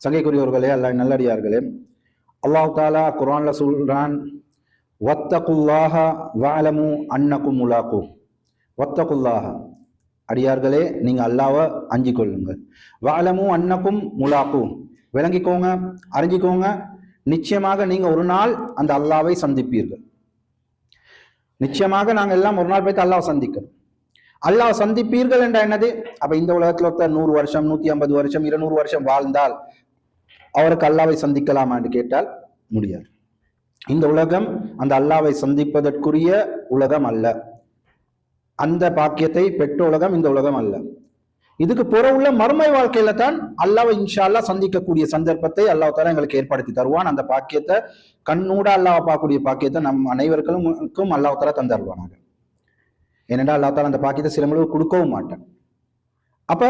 சங்கைக்குரியவர்களே, அல்லாஹ் நல்லடியார்களே, அல்லாஹ் தாலா குர்ஆன்ல சொல்றான், வத்தகுல்லாஹ வஅலமு அன்னகும் முலாகு. வத்தகுல்லாஹ, அடியார்களே நீங்க அல்லாஹ்வை அஞ்சிக் கொள்ளுங்கள். வஅலமு அன்னகும் முலாகு, விளங்கிக்கோங்க, அறிஞ்சிக்கோங்க, நிச்சயமாக நீங்க ஒரு நாள் அந்த அல்லாஹ்வை சந்திப்பீர்கள். நிச்சயமாக நாங்கள் எல்லாம் ஒரு நாள் போய்த்து அல்லாஹ் சந்திக்கிறோம். அல்லாஹ் சந்திப்பீர்கள் என்ற என்னது? அப்ப இந்த உலகத்துல ஒருத்தர் 100 வருஷம் 150 வருஷம் 200 வருஷம் வாழ்ந்தால் அவருக்கு அல்லாஹ்வை சந்திக்கலாமா என்று கேட்டால் முடியாது. இந்த உலகம் அந்த அல்லாஹ்வை சந்திப்பதற்குரிய உலகம் அல்ல. அந்த பாக்கியத்தை பெற்ற உலகம் இந்த உலகம் அல்ல. இதுக்கு புற உள்ள மறுமை வாழ்க்கையில தான் அல்லாஹ்வை இன்ஷா அல்லாஹ் சந்திக்கக்கூடிய சந்தர்ப்பத்தை அல்லாஹ் தாலா எங்களுக்கு ஏற்படுத்தி தருவான். அந்த பாக்கியத்தை கண்ணூட அல்லாஹ் பார்க்கக்கூடிய பாக்கியத்தை நம் அனைவருக்கும் அல்லாஹ் தாலா தந்தருவானாங்க. ஏனென்றால் அல்லாஹ் தாலா அந்த பாக்கியத்தை சிலவங்களுக்கு கொடுக்கவும் மாட்டான். அப்ப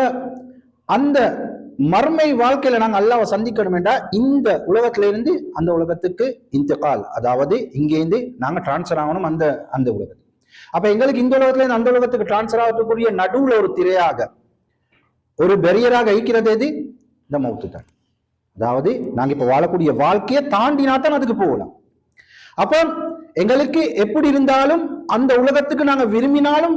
அந்த மர்மை வாழ்க்கையில நாங்க அல்லாஹ்வை சந்திக்கணும் என்றா இந்த உலகத்துல இருந்து அந்த உலகத்துக்கு இன்திகால், அதாவது இங்கேருந்து நாங்க டிரான்ஸ்பர் ஆகணும் அந்த அந்த உலகத்துக்கு. அப்ப எங்களுக்கு இந்த உலகத்துல இருந்து அந்த உலகத்துக்கு டிரான்ஸ்பர் ஆகக்கூடிய நடுவுல ஒரு திரையாக, ஒரு பெரியராக இருக்கிறது எது? இந்த மௌத்து தான். அதாவது நாங்க இப்ப வாழக்கூடிய வாழ்க்கையை தாண்டினாத்தான் அதுக்கு போகலாம். அப்ப எங்களுக்கு எப்படி இருந்தாலும் அந்த உலகத்துக்கு நாங்க விரும்பினாலும்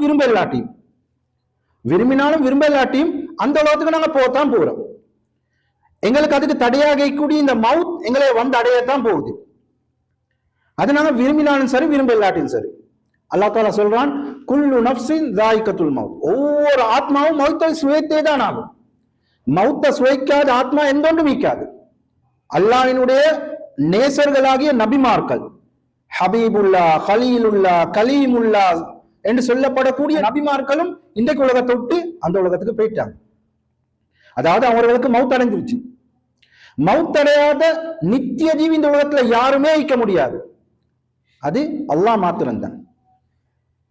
விரும்பலாட்டியும் அந்த உலகத்துக்கு நாங்க போகத்தான் போறோம். எங்களுக்கு அதுக்கு தடையாக கூடிய இந்த மவுத் எங்களை வந்து அடையத்தான் போகுது. அது நாங்க விரும்பினாலும் சரி விரும்பலாட்டியும் சரி. அல்லாஹ் தாலா சொல்றான், குல்லு நஃப்ஸின் ذائقத்துல் மவுத், ஒவ்வொரு ஆத்மாவும் மவுத்தை சுவைத்தே தான் ஆகும். மவுத்தை சுவைக்காத ஆத்மா எந்தொன்றும் மீக்காது. அல்லாஹ்வினுடைய நேசர்களாகிய நபிமார்கள், ஹபீபுல்லா, ஹலீலுல்லா, கலீமுல்லா என்று சொல்லப்படக்கூடிய நபிமார்களும் இன்றைக்கு உலகத்தை விட்டு அந்த உலகத்துக்கு போயிட்டாங்க. அதாவது அவர்களுக்கு மவுத் அடைஞ்சிருச்சு. மவுத் அடையாத நித்திய ஜீவி இந்த உலகத்துல யாருமே இருக்க முடியாது. அது அல்லாஹ் மாத்திரம்தான்.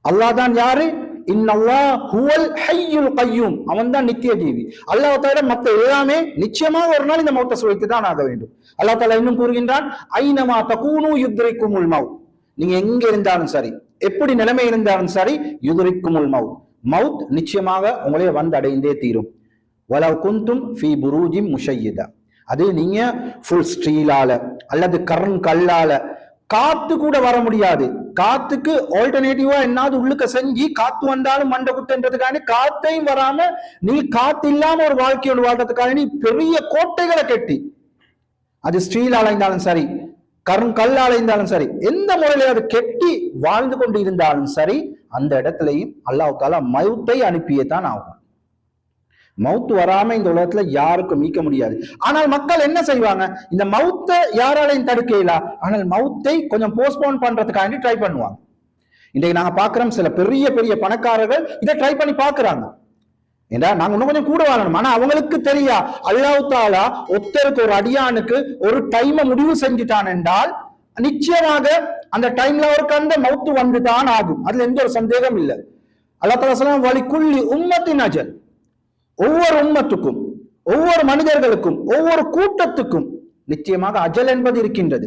அல்லாஹ் தான் யாரு? இன்னல்லாஹ் ஹுவல் ஹய்யுல் கய்யூம், அவன் தான் நித்திய ஜீவி. அல்லாஹ் தவிர மற்ற எல்லாமே நிச்சயமாக ஒரு நாள் இந்த மவுத்தை சுவைத்து தான் ஆக வேண்டும். அல்லாஹ் தஆலா இன்னும் கூறுகின்றான், ஐனமா தகூனு யுத்ரிக்குமுல் மவுத், நீங்க எங்க இருந்தாலும் சரி, எப்படி நிலைமை இருந்தாலும் சரி, யுத்ரிக்குமுல் மவுத், மவுத் நிச்சயமாக உங்களே வந்து அடைந்தே தீரும். வலவ் குந்தும் ஃபீ புரூஜின் முஷய்யிதா, அது நீங்க ஃபுல் ஸ்டீலால அல்லது கல்லால, காத்து கூட வர முடியாது. காத்துக்கு ஆல்டர்னேட்டிவா என்னாவது உள்ளுக்க செஞ்சு காத்து வந்தாலும் மண்டை குத்துன்றதுக்காண்டி காத்தையும் வராம நீ காத்து இல்லாம ஒரு வாழ்க்கையோடு வாழ்றதுக்காக நீ பெரிய கோட்டைகளை கட்டி, அது ஸ்டீல் அலைந்தாலும் சரி கல்லால இருந்தாலும் சரி, எந்த முறையில அது கெட்டி வாழ்ந்து கொண்டு இருந்தாலும் சரி, அந்த இடத்துலையும் அல்லாஹ் தஆலா மவுத்தை அனுப்பியே தான் ஆகும். மவுத்து வராம இந்த உலகத்துல யாருக்கும் மீட்க முடியாது. ஆனால் மக்கள் என்ன செய்வாங்க? இந்த மவுத்தை யாராலையும் தடுக்கல, ஆனால் மவுத்தை கொஞ்சம் போஸ்ட்போன் பண்றதுக்காண்டி ட்ரை பண்ணுவாங்க. இன்றைக்கு நாங்க பாக்குறோம், சில பெரிய பெரிய பணக்காரர்கள் இதை ட்ரை பண்ணி பாக்குறாங்க. ஏண்டா நாங்க இன்னும் கொஞ்சம் கூட வாழணும். ஆனா அவங்களுக்கு தெரியா, அல்லாஹ் தஆலா ஒருத்தருக்கு, ஒரு அடியானுக்கு ஒரு டைமை முடிவு செஞ்சுட்டான் என்றால் நிச்சயமாக அந்த டைம்ல அவருக்கு அந்த மவுத்து வந்துதான் ஆகும். அதுல எந்த ஒரு சந்தேகம் இல்லை. அல்லாஹ் தஆலா சொல்றான், வலிகுல்லி உம்மத்தின் அஜல், ஒவ்வொரு உம்மத்துக்கும், ஒவ்வொரு மனிதர்களுக்கும், ஒவ்வொரு கூட்டத்துக்கும் நிச்சயமாக அஜல் என்பது இருக்கின்றது.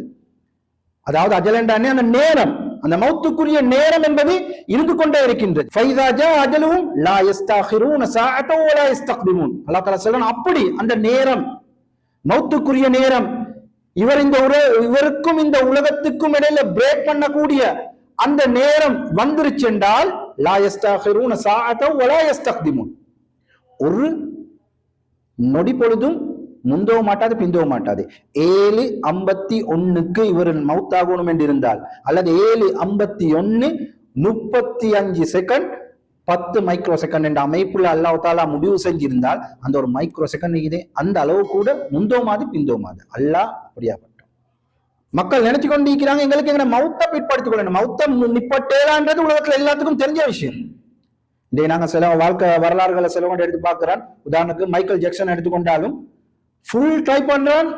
அதாவது அஜல் என்றானே அந்த நேரம், அந்த மௌத்துக்குரிய நேரம் என்பது இருந்து கொண்டே இருக்கின்றது. ஃபைதா ஜா அஜலுஹும் லா யஸ்தகிரூன ஸாஅத்தன் வலா யஸ்தக்திமூன். அல்லாஹ் தஆலா சொல்றான், அப்படி அந்த நேரம், மௌத்துக்குரிய நேரம், இவருக்கும் இந்த உலகத்துக்கும் இடையில பிரேக் பண்ணக்கூடிய அந்த நேரம் வந்துருச்சு என்றால் லா யஸ்தகிரூன ஸாஅத்தன் வலா யஸ்தக்திமூன், ஒரு நொடி பொழுதும் முந்தவும் மாட்டாது பிந்தவும் மாட்டாது. 7:51 இவர் மவுத்தாகணும் என்று இருந்தால், அல்லது 7:51 35 செகண்ட் 10 மைக்ரோ செகண்ட் என்ற அமைப்புல அல்லாஹ் தஆலா முடிவு செஞ்சிருந்தால் அந்த ஒரு மைக்ரோ செகண்ட் இதே அந்த அளவு கூட முந்தோமாது பிந்தோமாது. அல்லாஹ் அப்படியாப்பட்டோம். மக்கள் நினைச்சு கொண்டு இருக்கிறாங்க, எங்களுக்கு எங்க மவுத்தை பிற்படுத்திக் கொள்ளணும், மவுத்தை நிப்பட்டேலான்றது உலகத்துல எல்லாத்துக்கும் தெரிஞ்ச விஷயம். இன்றைய நாங்க சில வாழ்க்கை வரலாறுகளை சிலவங்க எடுத்து பார்க்கிறோம். உதாரணத்துக்கு மைக்கேல் ஜாக்சன் எடுத்துக்கொண்டாலும் ஃபுல் ட்ரை பண்றான்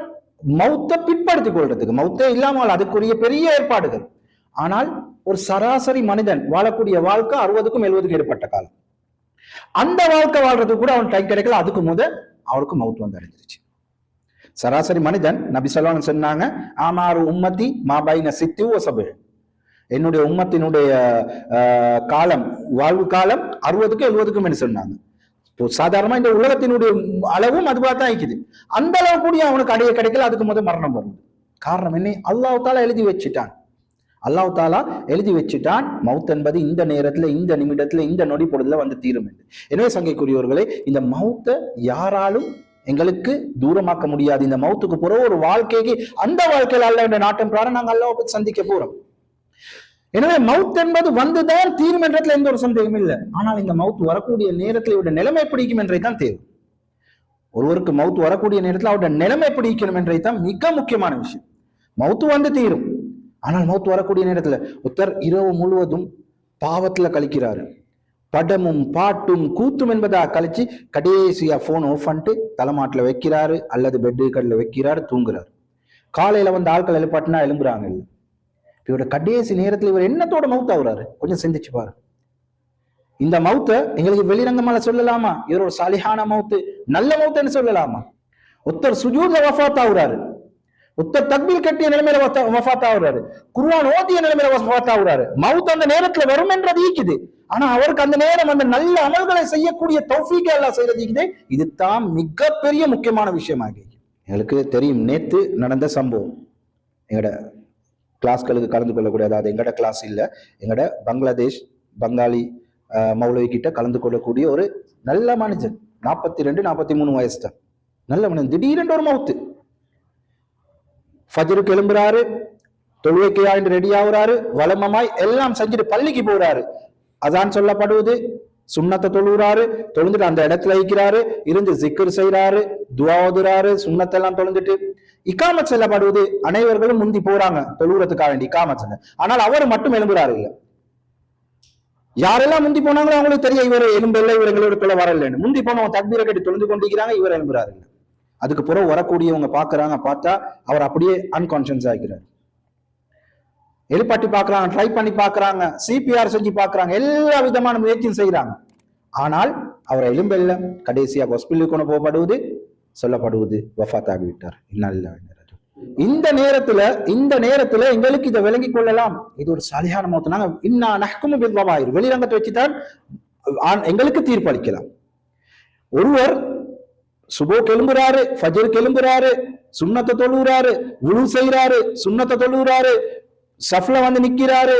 மவுத்தை பிற்படுத்திக் கொள்றதுக்கு, மவுத்தே இல்லாமல் அதுக்குரிய பெரிய ஏற்பாடுகள். ஆனால் ஒரு சராசரி மனிதன் வாழக்கூடிய வாழ்க்கை 60க்கும் 70க்கும் ஏற்பட்ட காலம். அந்த வாழ்க்கை வாழ்றதுக்கு கூட அவன் டைம் கிடைக்கல, அதுக்கு அவருக்கு மவுத் வந்து அடைஞ்சிருச்சு. சராசரி மனிதன், நபி ஸல்லல்லாஹு அலைஹி வஸல்லம் சொன்னாங்க, ஆமாரு உம்மத்தி மா பைன சித்தி வ சபு, என்னுடைய உம்மத்தினுடைய காலம், வாழ்வு காலம் 60க்கும் 70க்கும் என்று சொன்னாங்க. சாதாரணமா இந்த உலகத்தினுடைய அளவும் அதுவா தான் இருக்குது. அந்த அளவு கூடிய அவனுக்கு அடைய கிடைக்கல, அதுக்கு முதல் மரணம் வரும். காரணம் என்ன? அல்லாஹ் தாலா எழுதி வச்சுட்டான். அல்லாஹ் தாலா எழுதி வச்சுட்டான் மவுத் என்பது இந்த நேரத்துல, இந்த நிமிடத்துல, இந்த நொடி பொழுதுல வந்து தீரும் என்று. எனவே சங்கைக்குரியவர்களே, இந்த மவுத்தை யாராலும் எங்களுக்கு தூரமாக்க முடியாது. இந்த மவுத்துக்கு போற ஒரு வாழ்க்கைக்கு, அந்த வாழ்க்கையில அல்லாஹ்வுடைய நாட்டம் பிராரம் நாங்கள் அல்லாஹ்வை சந்திக்க போறோம். எனவே மவுத் என்பது வந்துதான் தீரும் என்றதுல எந்த ஒரு சந்தேகம் இல்லை. ஆனால் இந்த மவுத் வரக்கூடிய நேரத்தில் இவருடைய நிலைமை பிடிக்கும் என்றே தான் தேவை. ஒருவருக்கு மவுத் வரக்கூடிய நேரத்தில் அவருடைய நிலைமை பிடிக்கணும் என்றே தான் மிக முக்கியமான விஷயம். மவுத்து வந்து தீரும், ஆனால் மவுத் வரக்கூடிய நேரத்துல ஒருத்தர் இரவு முழுவதும் பாவத்துல கழிக்கிறாரு, படமும் பாட்டும் கூத்தும் என்பதா கழிச்சு கடைசியா போன் ஆஃப் பண்ணிட்டு தலைமாட்டில் வைக்கிறாரு அல்லது பெட்டு கடையில் வைக்கிறாரு, தூங்குறாரு. காலையில வந்து ஆட்கள் எழுப்பாட்டினா எழும்புறாங்க. இல்லை, இவரோட கடைசி நேரத்தில் இவர் என்னத்தோட மவுத் ஆகுறாரு? கொஞ்சம் சிந்திச்சு பாரு. இந்த மவுத்தை எங்களுக்கு வெளிரங்கமால சொல்லலாமா? இவரோட சாலிஹான மவுத்து, நல்ல மவுத்துன்னு சொல்லலாமா? ஒருத்தர் சுஜூத்ல வஃபாத் ஆகுறாரு, ஒருத்தர் தக்பீர் கட்டிய நிலைமையில வஃபாத் ஆகுறாரு, குர்ஆன் ஓதிய நிலைமையில வஃபாத் ஆகுறாரு. மவுத் அந்த நேரத்துல வரும் என்றது ஈக்குது. ஆனா அவருக்கு அந்த நேரம் அந்த நல்ல அமல்களை செய்யக்கூடிய தௌஃபீக் அல்லாஹ் செய்யறது ஈக்குது. இதுதான் மிகப்பெரிய முக்கியமான விஷயமாகி எங்களுக்கு தெரியும். நேத்து நடந்த சம்பவம், எங்கட கிளாஸ்களுக்கு கலந்து கொள்ளக்கூடிய, அதாவது எங்கட கிளாஸ் இல்லை, எங்கட பங்களாதேஷ் பங்காளி மௌலவி கிட்ட கலந்து கொள்ளக்கூடிய ஒரு நல்ல மனுஷன், 42 43 வயசு தான், நல்ல மனிதன். திடீரென்று ஒரு மவுத்து. ஃபஜ்ருக்கு எழும்புறாரு, தொழுவைக்கு ஆண்டு ரெடி ஆகுறாரு, வளமமாய் எல்லாம் செஞ்சுட்டு பள்ளிக்கு போறாரு. அதான் சொல்லப்படுவது, சுண்ணத்தை தொழுகிறாரு, தொழுந்துட்டு அந்த இடத்துல இருக்கிறாரு, இருந்து ஜிக்ர் செய்யறாரு, துவா ஓதுறாரு, சுண்ணத்தெல்லாம் தொழுந்துட்டு இக்காமத் செல்லப்படுவது. அனைவர்களும் முந்தி போறாங்க தொழுகிறதுக்காக வேண்டி இக்காமத் செல்ல. ஆனால் அவர் மட்டும் எழும்புறாரு. இல்ல, யாரெல்லாம் முந்தி போனாங்களோ அவங்களுக்கு தெரியும் இவர் எலும்பெல்லாம் இவர்களுக்குள்ள வரலன்னு. முந்தி போனவங்க தக்பீரை கட்டி தொழுந்து கொண்டிருக்கிறாங்க, இவர் எழும்புறாரு. அதுக்கு பிறகு வரக்கூடியவங்க பாக்குறாங்க, பார்த்தா அவர் அப்படியே அன்கான்சியஸ் ஆகிறார். எழுப்பாட்டி பாக்குறாங்க, ட்ரை பண்ணி பாக்குறாங்க, சிபிஆர் செஞ்சு பாக்குறாங்க, எல்லா விதமான முயற்சியும் செய்யறாங்க. ஆனால் அவரை எலும்பெல்ல. கடைசியா ஹாஸ்பிட்டலுக்கு கொண்டு போகப்படுவது, சொல்லப்படுவது வஃபாத் ஆகிவிட்டார். இந்த நேரத்துல எங்களுக்கு இதை விளங்கி கொள்ளலாம், இது ஒரு சாலிஹான மௌத். நாங்க இன்னா நஹ்குமு பில்-வவாயிர், வெளிரங்கத்தை வச்சுதான் எங்களுக்கு தீர்ப்பளிக்கலாம். ஒருவர் சுபோக்கு எழும்புறாரு, ஃபஜ்ருக்கு எழும்புறாரு, சுண்ணத்தை தொழுகிறாரு, வுளு செய்யறாரு, சுண்ணத்தை தொழுகிறாரு, சஃப்ல வந்து நிக்கிறாரு,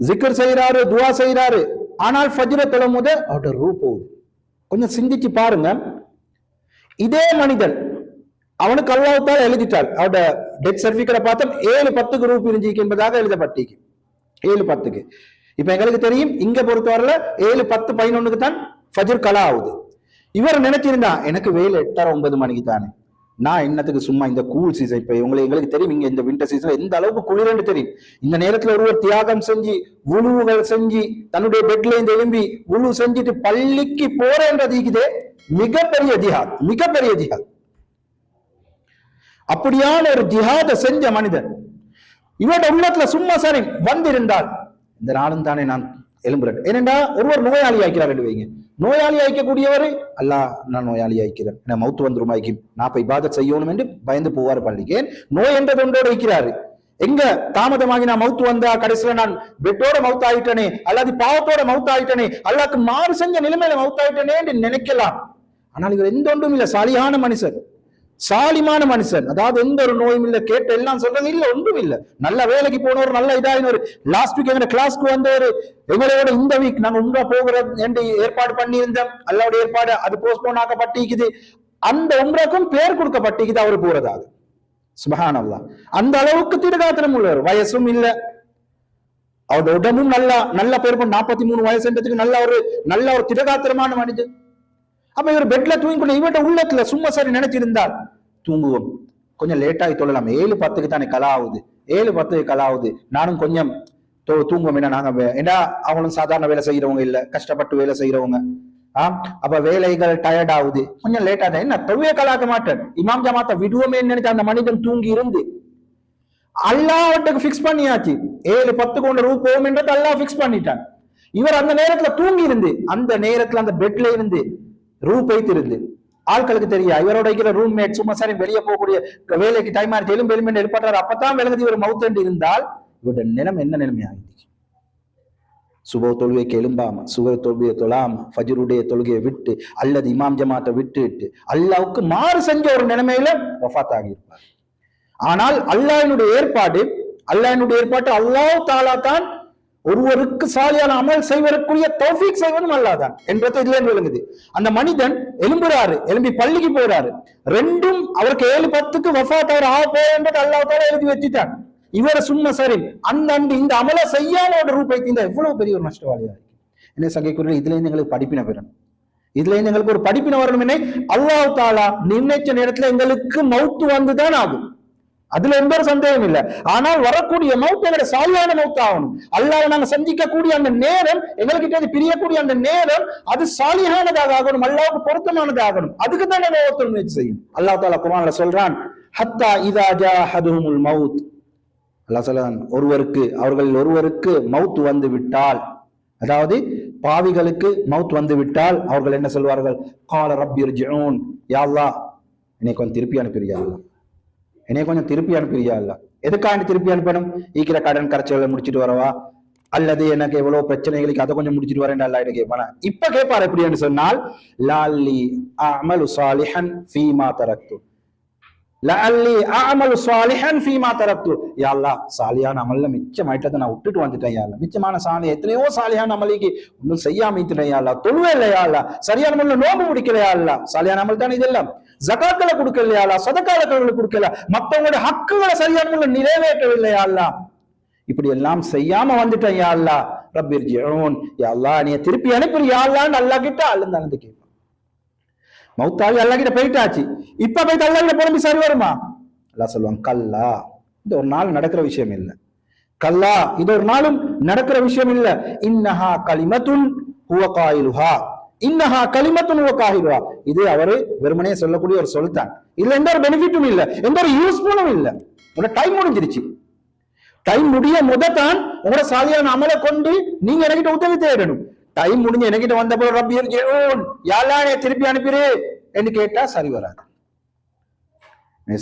ஜிக்ர் செய்யறாரு, துவா செய்யறாரு. ஆனால் ஃபஜ்ரை தொழும் போது அவருடைய ரூ போகுது. கொஞ்சம் சிந்திச்சு பாருங்க. இதே மனிதன் அவனுக்கு அல்லாஹ் தஆலா எழுதிட்டார், அவருடைய டெத் சர்டிபிகேட்டை பார்த்தா 7:10 ரூ பிரிஞ்சிக்கு என்பதாக எழுதப்பட்டிருக்கு. 7:10. இப்ப எங்களுக்கு தெரியும், இங்க பொறுத்தவரையில 7:10 தான் ஃபஜ்ர் கலா ஆகுது. இவர் நினைச்சிருந்தா எனக்கு வேலை 8:30 9 மணிக்கு தானே, நான் என்னத்துக்கு சும்மா இந்த கூல் சீசன். இப்ப எங்களுக்கு தெரியும் இங்க இந்த வின்டர் சீசன் எந்த அளவுக்கு குளிரன்னு தெரியும். இந்த நேரத்துல ஒருவர் தியாகம் செஞ்சு உழுவுகள் செஞ்சு தன்னுடைய பெட்ல இருந்து எழும்பி உழு செஞ்சுட்டு பள்ளிக்கு போறேன்றது இதே மிகப்பெரிய ஜிஹாத், மிகப்பெரிய ஜிஹாத். அப்படியான ஒரு ஜிஹாத செஞ்ச மனிதன் இவருடைய உள்ளத்துல சும்மா சரி வந்திருந்தால் இந்த நாளும் தானே நான் எழும்புறேன். ஏனென்றா ஒருவர் நோயாளி ஆக்கிறார் வைங்க, நோயாளி ஆய்க்கக்கூடியவர் அல்லாஹ் நான் நோயாளி ஆய்க்கிறேன், என்ன மவுத்து வந்துரும் ஆய்க்கும், நான் போய் இபாதத் செய்யணும் என்று பயந்து போவார் பள்ளிக்கு. நோய் என்றது ஒன்றோடு வைக்கிறாரு. எங்க தாமதமாகி நான் மவுத்து வந்தா கடைசியில நான் பெட்டோட மவுத்து ஆயிட்டனே அல்லது பாவத்தோட மவுத்து ஆயிட்டனே, அல்லாஹ்க்கு மாறு செஞ்ச நிலைமையில மவுத்து ஆயிட்டனே என்று நினைக்கலாம். ஆனால் இவர் எந்த ஒன்றும் இல்லை, சாலியான மனுஷன், சாலிமான மனுஷன். அதாவது எந்த ஒரு நோயும் இல்லை, கேட்ட எல்லாம் சொல்றாங்க, இல்ல ஒன்றும் இல்ல, நல்ல வேலைக்கு போனவர், நல்ல இதாயினவர். லாஸ்ட் வீக் எங்க கிளாஸ்க்கு வந்தவர், எங்களோட இந்த வீக் நாங்க உங்க போகிறது என்று ஏற்பாடு பண்ணியிருந்தோம், அல்லாவுடைய ஏற்பாடு அது போஸ்ட்போன் ஆக்கப்பட்டிருக்குது. அந்த உம்ராக்கும் பேர் கொடுக்கப்பட்டிருக்குது அவர் போறதாக. சுப்ஹானல்லாஹ், அந்த அளவுக்கு திடகாத்திரம் உள்ளவர். வயசும் இல்ல, அவருடைய உடம்பும் நல்ல பேர் 43 வயசுன்றதுக்கு நல்ல ஒரு திடகாத்திரமான மனிதன். அப்ப இவர் பெட்ல தூங்கி இவர்கிட்ட உள்ளத்துல சும்மா சரி நினைச்சிருந்தால் தூங்குவோம், கொஞ்சம் லேட்டாகி தொழலாம், 7:10 தானே கலா ஆகுது, 7:10 கலா ஆகுது, நானும் கொஞ்சம் தூங்குவோம். என்ன நாங்க ஏன்னா அவங்களும் சாதாரண வேலை செய்யறவங்க இல்ல, கஷ்டப்பட்டு வேலை செய்யறவங்க. அப்ப வேலைகள் டயர்ட் ஆகுது, கொஞ்சம் லேட்டா தான் என்ன தொழுவே கலாக்க மாட்டேன், இமாம் ஜமாத்த விடுவோமே நினைச்சு அந்த மனிதன் தூங்கி இருந்து அல்லாஹ்வுக்கு பிக்ஸ் பண்ணியாச்சு. 7:10 கொண்டு ரூ போகும் என்றது அல்லாஹ் பிக்ஸ் பண்ணிட்டான். இவர் அந்த நேரத்துல தூங்கி இருந்து, அந்த நேரத்துல அந்த பெட்ல இருந்து ரூ போய்த்திருந்து ஆட்களுக்கு தெரியா, இவரோட ரூம்மேட் சும்மா சரி வெளியே போகக்கூடிய வேலைக்கு டைம் ஆயிடுச்சு, எலும்பு எழுப்பாடுறாரு. அப்பதான் விளங்குது இவர் மவுத்தண்டு இருந்தால் இவருடைய நிலைமை என்ன நிலைமை ஆகிடுச்சு. சுப தொழுகைக்கு எழும்பாம, சுகர் தொழுகையை தொழாம, ஃபஜ்ருடைய தொழுகையை விட்டு அல்லது இமாம் ஜமாத்தை விட்டுட்டு அல்லாவுக்கு மாறு செஞ்ச ஒரு நிலைமையில வஃபாத் ஆகியிருப்பார். ஆனால் அல்லாஹ்வினுடைய ஏற்பாடு அல்லாஹ் தாலா தான் ஒருவருக்கு சாலியான அமல் செய்வதற்குரிய தௌஃபீக் செய்வதும் அல்லாஹ் தான் என்றது இதுல விளங்குது. அந்த மனிதன் எழும்பி பள்ளிக்கு போறாரு, ரெண்டும் அவருக்கு 7:10 வஃபாத் அவர் ஆக போன்றது அல்லாஹ் தாலா எழுதி வச்சுட்டான். இவரை சும்மா சரி அந்த இந்த அமல செய்யாம ஒரு ரூபாய்க்கு இந்த எவ்வளவு பெரிய ஒரு நஷ்டவாளியா இருக்கு. என்ன சங்கைக்குரிய இதுல இருந்து எங்களுக்கு படிப்பினை பெறணும், இதுல இருந்து எங்களுக்கு ஒரு படிப்பினை வரணும். என்ன அல்லாஹ் தாலா நிர்ணயிச்ச நேரத்துல எங்களுக்கு மௌத்து வந்துதான் ஆகும், அதுல எந்த ஒரு சந்தேகம் இல்லை. ஆனால் வரக்கூடிய மௌத் எங்களுடைய சாலியான மௌத் ஆகணும். அல்லாஹ் நாங்க சந்திக்கக்கூடிய அந்த நேரம், எங்ககிட்ட பிரியக்கூடிய அந்த நேரம் அது சாலியானதாக ஆகணும், அல்லாஹ்வுக்கு பொருத்தமானதாகணும். அதுக்கு தான் நம்ம ஒருத்தர் முயற்சி செய்யும். அல்லாஹ் தாலா குர்ஆன்ல சொல்றான், ஹத்தா இதா ஜாஹதுஹுல் மௌத், அல்லாஹ் சொல்றான் அவர்களில் ஒருவருக்கு மௌத் வந்து விட்டால், அதாவது பாவிகளுக்கு மௌத் வந்து விட்டால் அவர்கள் என்ன சொல்வார்கள், கால ரப்பி இர்ஜிஊன், யா அல்லாஹ் என்னை கொஞ்சம் திருப்பி அனுப்பியா, என்னை கொஞ்சம் திருப்பி அனுப்பியா. இல்ல எதுக்காக திருப்பி அனுப்பணும்? ஈக்கிற கடன் கரைச்சலை முடிச்சுட்டு வரவா, அல்லது எனக்கு எவ்வளவு பிரச்சனைகளுக்கு அதை கொஞ்சம் முடிச்சுட்டு வரேன் அல்லா கேட்பானா? இப்ப கேட்பாரு எப்படின்னு சொன்னால், லாலி அமலு சாலிஹன் ஃபீமா தரக்து, லஅல்லி அஅமலு சாலிஹன் ஃபீமா தரக்து, யா அல்லாஹ் சாலியான அமல்ல மிச்சமாயிட்டதை நான் விட்டுட்டு வந்துட்டேன் யா அல்லாஹ், மிச்சமான எத்தனையோ சாலியான அமலுக்கு ஒன்றும் செய்யாம இருந்துட்டேன் யா அல்லாஹ், தொழுவே இல்லையா அல்லாஹ், சரியான முறையில் நோம்பு முடிக்கலையா அல்லாஹ், சாலியான அமல் தான் இதெல்லாம், ஜகாத்களை கொடுக்கலையா அல்லாஹ், சதகாக்களை கொடுக்கல, மத்தவங்களுடைய ஹக்குகளை சரியான முறையில் நிறைவேற்றவில்லையா அல்லாஹ், இப்படி எல்லாம் செய்யாம வந்துட்டேன் யா அல்லாஹ், ரப்பி இர்ஜிஊன், யா அல்லாஹ் நீ திருப்பி அனுப்புறியா அல்லாஹ்னு அல்லாஹ் கிட்ட அழுந்து கேட்பான். மௌத்தாவி அல்லாஹ் கிட்ட போயிட்டாச்சு, இப்ப போயிட்டு அல்லாஹ் கிட்ட புலம்பி சரி வருமா? அல்லாஹ் சொல்லுவாங்க, கல்லா இது ஒரு நாள் நடக்கிற விஷயம் இல்லை, கல்லா இது ஒரு நாளும் நடக்கிற விஷயம் இல்ல, இன்னஹா கலிமத்துன் ஹுவ காயிலுஹா, இன்னஹா கலிமத்துன் ஹுவ காயிலுஹா, இது அவரு வெறுமனே சொல்லக்கூடிய ஒரு சொல் தான், இதுல எந்த ஒரு பெனிஃபிட்டும் இல்ல, எந்த ஒரு யூஸ்ஃபுல்லும் இல்ல. உங்களோட டைம் முடிஞ்சிருச்சு, டைம் முடிய முதத்தான் உங்களோட சாலியான அமலை கொண்டு நீங்க என்கிட்ட உதவி தேடணும். டைம் முடிஞ்சு என்கிட்ட வந்த போது ரப்பி இர்ஜிஊன், யா அல்லாஹ் என்னை திருப்பி அனுப்பிடு என்று கேட்டா சரி வராது.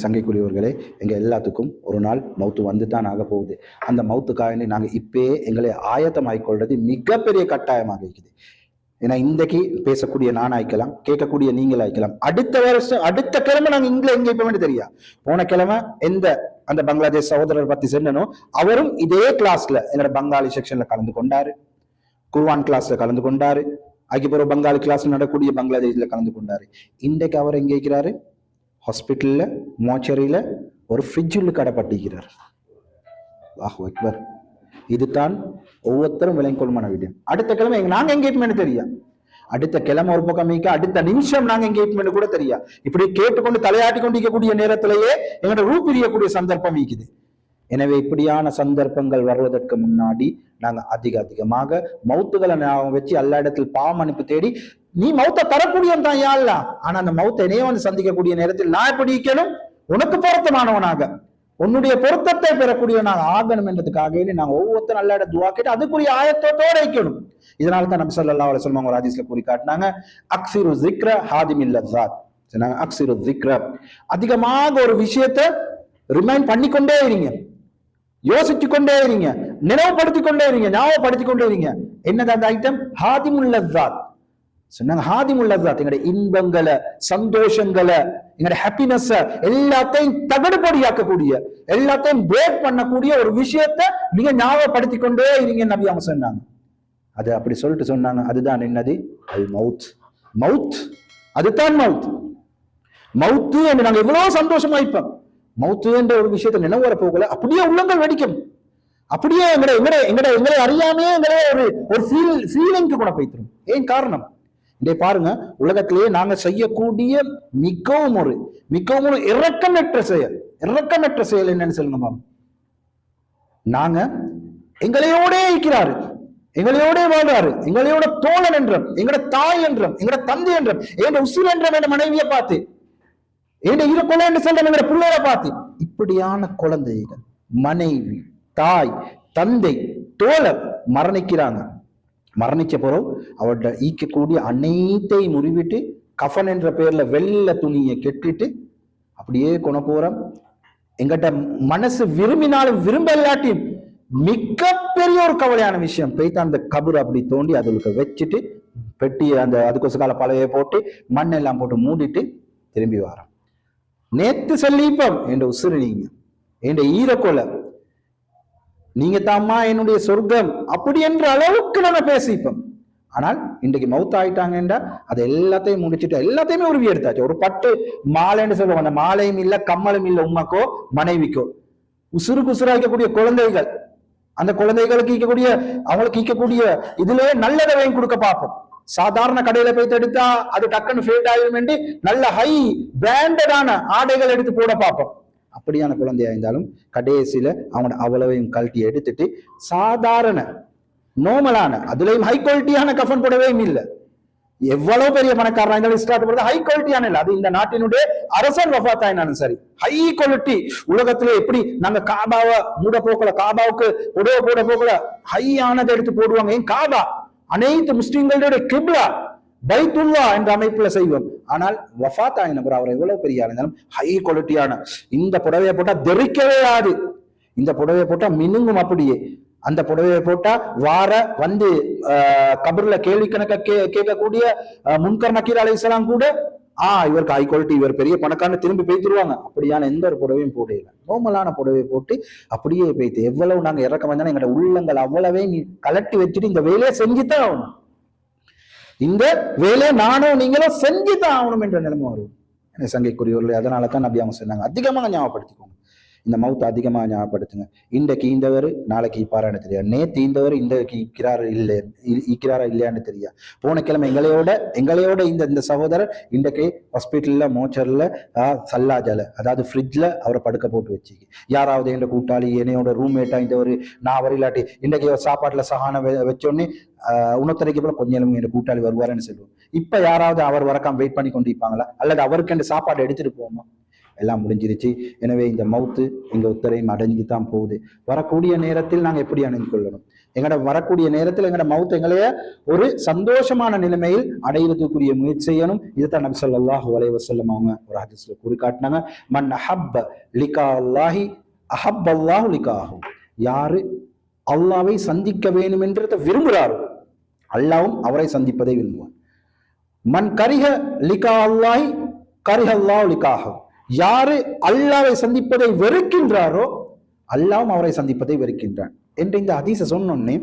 சங்கைக்குரியவர்களே, எங்க எல்லாத்துக்கும் ஒரு நாள் மௌத்து வந்து தான் ஆக போகுது. அந்த மௌத்துக்காக நாங்க இப்பயே எங்களை ஆயத்தமாய்க்கொள்றது மிகப்பெரிய கட்டாயமாக இருக்குது. ஏன்னா இன்றைக்கு பேசக்கூடிய நான் ஆய்க்கலாம், கேட்கக்கூடிய நீங்கள் ஆய்க்கலாம். அடுத்த வருஷம் அடுத்த கிழமை நாங்க எங்க இப்ப வேண்டிய தெரியா, போன கிழமை அந்த பங்களாதேஷ் சகோதரர் பத்தி சொன்னனோ அவரும் இதே கிளாஸ்ல என்னோட பங்காளி செக்ஷன்ல கலந்து கொண்டாரு, குர்ஆன் கிளாஸ்ல கலந்து கொண்டாரு, அதுக்கப்புறம் பங்காளி கிளாஸ்ல நடக்கூடிய பங்களாதேஷ்ல கலந்து கொண்டாரு. இன்றைக்கு அவர் எங்க இருக்கிறாரு? ஹாஸ்பிட்டல்ல மோச்சரியில ஒரு ஃப்ரிட்ஜுள்ள கடப்பட்டிருக்கிறார். அல்லாஹு அக்பர். இதுதான் ஒவ்வொருத்தரும் விளங்கொள்மான விடயம். அடுத்த கிழமை நாங்க எங்கேஜ்மெண்ட் தெரியா, அடுத்த கிழமை ஒரு பக்கம் மீக்க, அடுத்த நிமிஷம் நாங்க எங்கேஜ்மெண்ட் கூட தெரியா. இப்படி கேட்டுக்கொண்டு தலையாட்டி கொண்டிருக்கக்கூடிய நேரத்திலேயே எங்களோட ரூபிரியக்கூடிய சந்தர்ப்பம் இருக்குது. எனவே இப்படியான சந்தர்ப்பங்கள் வருவதற்கு முன்னாடி நாங்க அதிகமாக மௌத்துகளை வச்சு எல்லா இடத்தில் பாவம் அனுப்பி தேடி, நீ மௌத்த தரக்கூடியவன் தான் யா அல்லாஹ், ஆனா அந்த மௌத்தை என்னைய வந்து சந்திக்கக்கூடிய நேரத்தில் நான் எப்படி இருக்கணும், உனக்கு பொருத்தமானவனாக, உன்னுடைய பொருத்தத்தை பெறக்கூடியவனாக ஆகணும் என்றதுக்காக நாங்க ஒவ்வொருத்தரும் நல்ல இடம் துவா கேட்டு அதுக்குரிய ஆயத்தோட வைக்கணும். இதனால தான் நபி ஸல்லல்லாஹு அலைஹி வஸல்லம் ஒரு ஹதீஸ்ல கூறி காட்டினாங்க, அக்ஸிரு ஸிக்ர ஹாதிமில் லஸ்ஸாத், சொன்னாங்க அக்ஸிரு ஸிக்ர, அதிகமாக ஒரு விஷயத்தை ரிமைண்ட் பண்ணிக்கொண்டே இருங்க, யோசிச்சு கொண்டே இருங்க, நினைவுபடுத்திக் கொண்டே இருங்க, ஞாபகப்படுத்திக் கொண்டே இருங்க. என்னது அந்த ஐட்டம்? ஹாதிமுல் லஸ்ஸாத் சொன்னாங்க. ஹாதிமுல் லஸ்ஸாத் எங்களுடைய இன்பங்களை, சந்தோஷங்களை, எங்களுடைய ஹாப்பினஸ் எல்லாத்தையும் தகடுபடியாக்கக்கூடிய, எல்லாத்தையும் பிரேக் பண்ணக்கூடிய ஒரு விஷயத்தை நீங்க ஞாபகப்படுத்திக் கொண்டே இருங்க நபி அவங்க சொன்னாங்க. அது அப்படி சொல்லிட்டு சொன்னாங்க, அதுதான் என்னது? அல் மவுத். மவுத் அதுதான் மவுத். மவுத்து என்று நாங்க எவ்வளவு சந்தோஷமா இருப்போம், மவுத்து என்ற ஒரு விஷயத்தை நினைவு வர போகல, அப்படியே உள்ளங்கள் வெடிக்கும், அப்படியே எங்களை அறியாமையே எங்களை ஒரு ஃபீலிங்க்கு கூட போய்த்திரும். ஏன் காரணம்? இதே பாருங்க, உலகத்திலேயே நாங்க செய்யக்கூடிய மிகவும் ஒரு இரக்கமற்ற செயல் என்னன்னு சொல்லுங்க. நாங்க எங்களையோட இருக்கிறாரு, எங்களையோட வாழ்றாரு, எங்களையோட தோழன் என்றும், எங்களோட தாய் என்றும், எங்களோட தந்தை என்றும், எங்களோட உசுர் என்றும், என் மனைவியை பார்த்து, என் இரு கொலை என்று சொல்ற எங்களோட பிள்ளைய பார்த்து, இப்படியான குழந்தைகள், மனைவி, தாய், தந்தை, தோழர் மரணிக்கிறாங்க. மரணிச்ச பிறகு அவர்கிட்ட ஈக்கக்கூடிய அனைத்தையும் முறிவிட்டு கஃபன் என்ற பெயர்ல வெள்ளை துணியை கெட்டிட்டு அப்படியே கொண போறோம். எங்கிட்ட மனசு விரும்பினாலும் விரும்ப இல்லாட்டியும் மிகப்பெரிய ஒரு கவலையான விஷயம். போய்த்து அந்த கபர் அப்படி தோண்டி அதுக்கு வச்சுட்டு பெட்டி அந்த அதுக்கொசுக்கால பழைய போட்டு மண்ணெல்லாம் போட்டு மூடிட்டு திரும்பி வரோம். நேத்து செல்லிப்பம் என்ற உசுறு நீங்க, என்ற ஈரக்கொலை நீங்க தாம்மா என்னுடைய சொர்க்கம் அப்படி என்ற அளவுக்கு நம்ம பேசிப்போம். ஆனால் இன்றைக்கு மவுத் ஆயிட்டாங்கன்றா அதை எல்லாத்தையும் முடிச்சுட்டு எல்லாத்தையுமே உருவி எடுத்தாச்சு. ஒரு பட்டு மாலைன்னு சொல்லுவோம், அந்த மாலையும் இல்ல கம்மலும் இல்ல உமாக்கோ மனைவிக்கோ. உசுருக்கு உசுராக்கக்கூடிய குழந்தைகள், அந்த குழந்தைகளுக்கு ஈக்கக்கூடிய அவங்களுக்கு ஈக்கக்கூடிய இதுலயே நல்லதை வாங்கி கொடுக்க பார்ப்போம். சாதாரண கடையில போய் எடுத்தா அது டக்குன்னு ஃபேட் ஆகும் வேண்டி நல்ல ஹை பிராண்டடான ஆடைகள் எடுத்து போட பார்ப்போம். அப்படியான குழந்தையா இருந்தாலும் கடைசியில அவனோட அவ்வளவையும் கழட்டி எடுத்துட்டு சாதாரண நோமலான அதுலயும் ஹை குவாலிட்டியான கஃபன் போடவே இல்லை. எவ்வளவு பெரிய பணக்காரனா இருந்தாலும் ஸ்டார்ட் பண்றது ஹை குவாலிட்டியான இல்லை. அது இந்த நாட்டினுடைய அரசன் வஃபாத் ஆயினாலும் சரி ஹை குவாலிட்டி. உலகத்திலே எப்படி நாங்க காபாவை மூட போக்கல, காபாவுக்கு உடவை போட போக்கல ஹை ஆனதை எடுத்து போடுவாங்க. ஏன் காபா அனைத்து முஸ்லிம்களுடைய கிப்லா பைத்துல்லா என்ற அமைப்புல செய்வோம். ஆனால் வஃபாத் ஆயின அவர் எவ்வளவு பெரிய இருந்தாலும் ஹை குவாலிட்டியான இந்த புடவையை போட்டா தெரிக்கவே ஆது, இந்த புடவையை போட்டா மினுங்கும். அப்படியே அந்த புடவையை போட்டா வார வந்து கபர்ல கேள்வி கணக்க கேட்கக்கூடிய முன்கர் நக்கீர் அலைஹிஸ்ஸலாம் கூட இவருக்கு ஹை குவாலிட்டி, இவர் பெரிய பணக்காரன்னு திரும்பி பேய்த்துருவாங்க. அப்படியான எந்த ஒரு புடவையும் போடையில நோமலான புடவையை போட்டு அப்படியே பேய்த்து எவ்வளவு நாங்க இறக்கம் வந்தாலும் எங்களோட உள்ளங்கள் அவ்வளவே நீ கலட்டி வச்சுட்டு இந்த வேலையை செஞ்சுதான் ஆகணும், இந்த வேலையை நானும் நீங்களும் செஞ்சுதான் ஆகணும் என்ற நிலைமை வரும். சங்கைக்குரியவர்கள் அதனால தான் நபி அவங்க சொன்னாங்க அதிகமாக ஞாபகப்படுத்திக்கோங்க, இந்த மவுத் அதிகமாக ஞாபகப்படுத்துங்க. இன்றைக்கு ஈந்தவர் நாளைக்கு ஈப்பாரான்னு தெரியாது, நேற்று ஈந்தவர் இன்றைக்கு ஈக்கிறாரா இல்லையான்னு தெரியாது. போன கிழமை எங்களையோட இந்த சகோதரர் இன்றைக்கு ஹாஸ்பிட்டல்ல மோச்சர்ல சல்லாஜல அதாவது ஃப்ரிட்ஜ்ல அவரை படுக்க போட்டு வச்சு யாராவது என்ற கூட்டாளி என்னையோட ரூம்மேட்டா இந்தவர் நான் வர இல்லாட்டி இன்றைக்கு சாப்பாட்டுல சகான வச்சோடனே உணவுத்துறைக்கு போல கொஞ்சம் என் கூட்டாளி வருவாருன்னு சொல்லுவோம். இப்ப யாராவது அவர் வரக்காம வெயிட் பண்ணி கொண்டு இருப்பாங்களா, அல்லது அவருக்கு அந்த சாப்பாடு எடுத்துட்டு போவோமா? எல்லாம் முடிஞ்சிருச்சு. எனவே இந்த மவுத்து எங்க உத்தரையும் அடைஞ்சு தான் போகுது. வரக்கூடிய நேரத்தில் நாங்க எப்படி அணிந்து கொள்ளணும்? எங்கட வரக்கூடிய நேரத்தில் எங்கட மவுத்து எங்களைய ஒரு சந்தோஷமான நிலைமையில் அடையிறதுக்குரிய முயற்சி செய்யணும். இதுதான் நபி ஸல்லல்லாஹு அலைஹி வஸல்லம் அவங்க ஒரு ஹதீஸ்ல கூறி காட்டினாங்க, மன் அஹப்ப லிகா அல்லாஹி அஹப்பல்லாஹு லிகாஹு. யாரு அல்லாவை சந்திக்க வேண்டும் என்றதை விரும்புகிறாரோ அல்லாவும் அவரை சந்திப்பதை விரும்புவான். மன் கரிஹ லிகா அல்லாஹி கரிஹ அல்லாஹு லிகாஹு. யாரு அல்லாவை சந்திப்பதை வெறுக்கின்றாரோ அல்லாவும் அவரை சந்திப்பதை வெறுக்கின்றான் என்று இந்த ஹதீஸை சொன்னோன்னே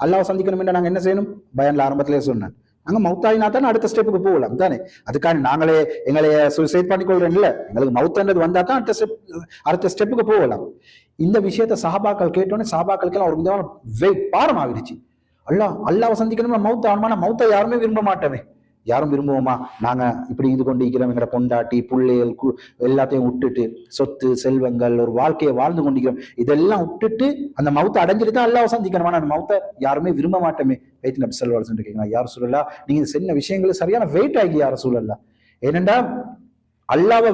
அல்லாவை சந்திக்கணும் என்று நாங்க என்ன செய்யணும்? பயான்ல ஆரம்பத்திலே சொன்னேன், நாங்க மவுத்தாயினா தானே அடுத்த ஸ்டெப்புக்கு போகலாம் தானே. அதுக்காக நாங்களே எங்களைய சூசைட் பண்ணிக்கொள்றேன் இல்ல, எங்களுக்கு மவுத்தன்றது வந்தா தான் அடுத்த ஸ்டெப்புக்கு போகலாம். இந்த விஷயத்த சஹாபாக்கள் கேட்டோன்னே சஹாபாக்களுக்கு எல்லாம் ஒரு விதமான பாரம் ஆகிடுச்சு. அல்லாவை சந்திக்கணும்னா மவுத்த ஆகணுமா? மவுத்தை யாருமே விரும்ப மாட்டோமே, யாரும் விரும்புவோமா? நாங்க இப்படி இது கொண்டு இருக்கிறோம், எங்கட பொண்டாட்டி பிள்ளைகள் எல்லாத்தையும் விட்டுட்டு சொத்து செல்வங்கள் ஒரு வாழ்க்கையை வாழ்ந்து கொண்டிருக்கிறோம், இதெல்லாம் விட்டுட்டு அந்த மவுத்தை அடைஞ்சிட்டு தான் அல்லாஹ் சந்திக்கணுமா? அந்த மவுத்தை யாருமே விரும்ப மாட்டோமே. வெயிட் நபி ஸல்லல்லாஹு அலைஹி வஸல்லம் கேட்கலாம், யார் சொல்லலாம் நீங்க சொன்ன விஷயங்கள் சரியான வெயிட் ஆகி யார சொல்லலாம். ஏனென்றா அல்லாவை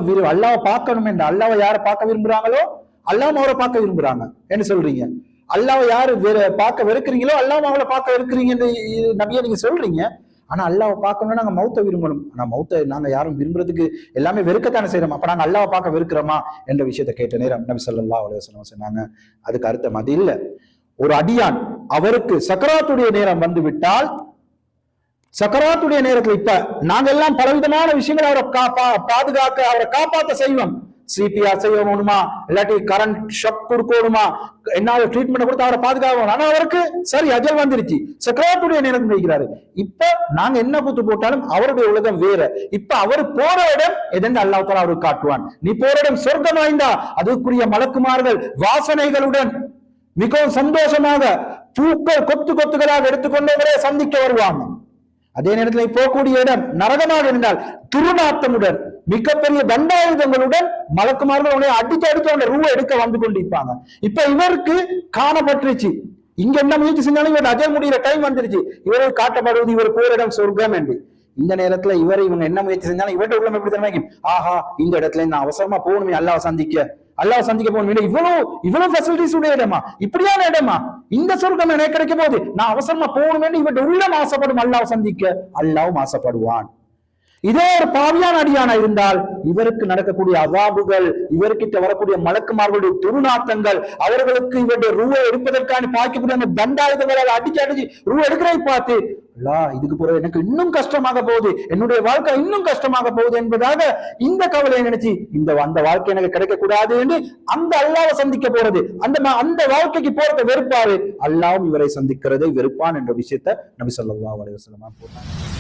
பார்க்கணும் என்ற அல்லாவை யாரை பார்க்க விரும்புறாங்களோ அல்லாம அவரை பார்க்க விரும்புறாங்க என்ன சொல்றீங்க? அல்லாவை யாரு பார்க்க வெறுக்கிறீங்களோ அல்லாம அவளை பார்க்க வெறுக்கிறீங்க நபியா நீங்க சொல்றீங்க. ஆனா அல்லாவை பார்க்கணும்னா நாங்க மௌத்தை விரும்பணும். ஆனா மௌத்தை நாங்க யாரும் விரும்புறதுக்கு எல்லாமே வெறுக்கத்தானே செய்யறோம். அப்ப நாங்க அல்லாவை பார்க்க வெறுக்கிறோமா என்ற விஷயத்தை கேட்ட நேரம் நபி ஸல்லல்லாஹு அலைஹி வஸல்லம் சொன்னாங்க, அதுக்கு அர்த்தம் அது இல்ல. ஒரு அடியான் அவருக்கு சக்கராத்துடைய நேரம் வந்து விட்டால், சக்கராத்துடைய நேரத்துல இப்ப நாங்க எல்லாம் பலவிதமான விஷயங்களை அவரை பாதுகாக்க அவரை காப்பாற்ற செய்வோம். சிபிஆர் செய்யணுமா, இல்லாட்டி கரண்ட் ஷாக் கொடுக்கணுமா, என்ன ட்ரீட்மெண்ட் கொடுத்து அவரை பாதுகாக்கணும். ஆனா அவருக்கு சரி அஜல் வந்துருச்சு, சக்கராத்துடைய நேரம் வைக்கிறாரு. இப்ப நாங்க என்ன கூத்து போட்டாலும் அவருடைய உலகம் வேற. இப்ப அவர் போற இடம் எதென்று அல்லாஹ் தஆலா அவருக்கு காட்டுவான். நீ போற இடம் சொர்க்கம் வாய்ந்தா அதுக்குரிய மலக்குமார்கள் வாசனைகளுடன் மிகவும் சந்தோஷமாக பூக்கள் கொத்து கொத்துகளாக எடுத்துக்கொண்டவரே சந்திக்க வருவாங்க. அதே நேரத்தில் போகக்கூடிய இடம் நரகமாக இருந்தால் துருநாத்தமுடன் மிகப்பெரிய தண்டாயுதங்களுடன் மலக்குமார்கள் உடனே அடித்து அந்த ரூவை எடுக்க வந்து கொண்டிருப்பாங்க. இப்ப இவருக்கு காணப்பட்டுருச்சு, இங்க என்ன முயற்சி செஞ்சாலும் இவர் அஜய் முடிகிற டைம் வந்துருச்சு, இவருக்கு காட்டப்படுவது இவர் போற இடம் சொர்க்கம் என்று. இந்த நேரத்துல இவங்க என்ன முயற்சி செஞ்சாலும் இவர்கிட்ட உள்ளம் எப்படி தெரியுமா, ஆஹா இந்த இடத்துல நான் அவசரமா போகணுமே அல்லாஹ் சந்திக்க போகணும், இவ்வளவு ஃபெசிலிட்டிஸ் உடைய இடமா, இப்படியான இடமா, இந்த சொர்க்கம் எனக்கு கிடைக்க போது நான் அவசரமா போகணுமே இவர்கிட்ட உள்ளம் ஆசைப்படும் அல்லாஹ் சந்திக்க, அல்லாஹ்வும் ஆசைப்படுவான். இதே ஒரு பாவியான அடியானா இருந்தால் இவருக்கு நடக்கக்கூடிய அவாபுகள், இவர்கிட்ட வரக்கூடிய மலக்குமார்களுடைய துருநாத்தங்கள், அவர்களுக்கு இவருடைய ரூவை எடுப்பதற்கான பார்க்கக்கூடிய அந்த தண்டாயுதங்களால் அடிச்சு அடிச்சு ரூ எடுக்கிறதை பார்த்து இதுக்கு பிறகு எனக்கு இன்னும் கஷ்டமாக போகுது, என்னுடைய வாழ்க்கை இன்னும் கஷ்டமாக போகுது என்பதாக இந்த கவலையை நினைச்சு அந்த வாழ்க்கை எனக்கு கிடைக்கக்கூடாது என்று அந்த அல்லாவை சந்திக்க போறது, அந்த வாழ்க்கைக்கு போறத வெறுப்பாரு, அல்லாவும் இவரை சந்திக்கிறதை வெறுப்பான் என்ற விஷயத்தை நபி ஸல்லல்லாஹு அலைஹி வஸல்லம் போட்டாங்க.